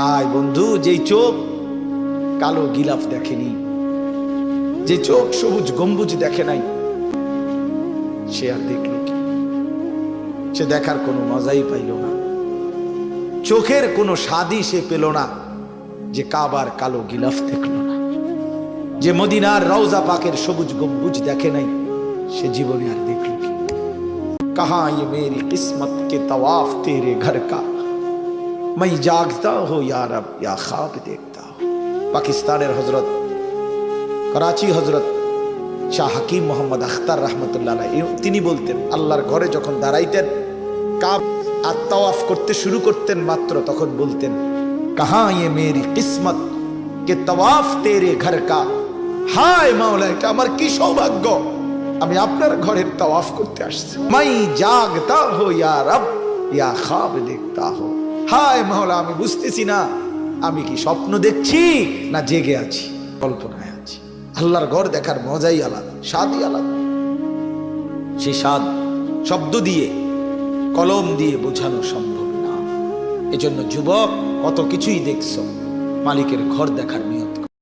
আয় বন্ধু, যেই চোখ কালো গিলাফ দেখেনি, যে চোখ সবুজ গম্বুজ দেখে নাই, সে আর দেখলো কি? সে দেখার কোনো মজাই পাইল না, চোখের কোনো স্বাদই সে পেল না। যে কাবার কালো গিলাফ দেখলো না, যে মদিনার রওজা পাকের সবুজ গম্বুজ দেখে নাই, সে জীবনে আর দেখলো কি? कहा ये मेरी किस्मत के तवाफ तेरे घर का, मैं जागता हो या रब या ख्वाब देखता हो। পাকিস্তানের হযরত, করাচি হযরত শাহ হাকিম মোহাম্মদ আখতার রহমতুল্লাহ আলাইহি তিনি বলতেন, আল্লাহর ঘরে যখন দাঁড়াইতেন, কাব আর তাওয়াফ করতে শুরু করতেন মাত্র, তখন বলতেন, कहा ये मेरी किस्मत के तवाफ तेरे घर का, হায় মাওলা, এটা আমার কি সৌভাগ্য, আমি আপনার ঘরের তাওয়াফ করতে আসছি। মাই জাগতা হো ইয়া রব ইয়া খ্বাব দেখতা হো। হায় মাওলা, আমি বুঝতেছি না আমি কি স্বপ্ন দেখছি না জেগে আছি, কল্পনায় আছি। আল্লাহর ঘর দেখার মজাই আলাদা, স্বাদই আলাদা। সেই স্বাদ শব্দ দিয়ে, কলম দিয়ে বোঝানো সম্ভব না। এজন্য যুবক, কত কিছুই দেখছো, মালিকের ঘর দেখার নিয়ত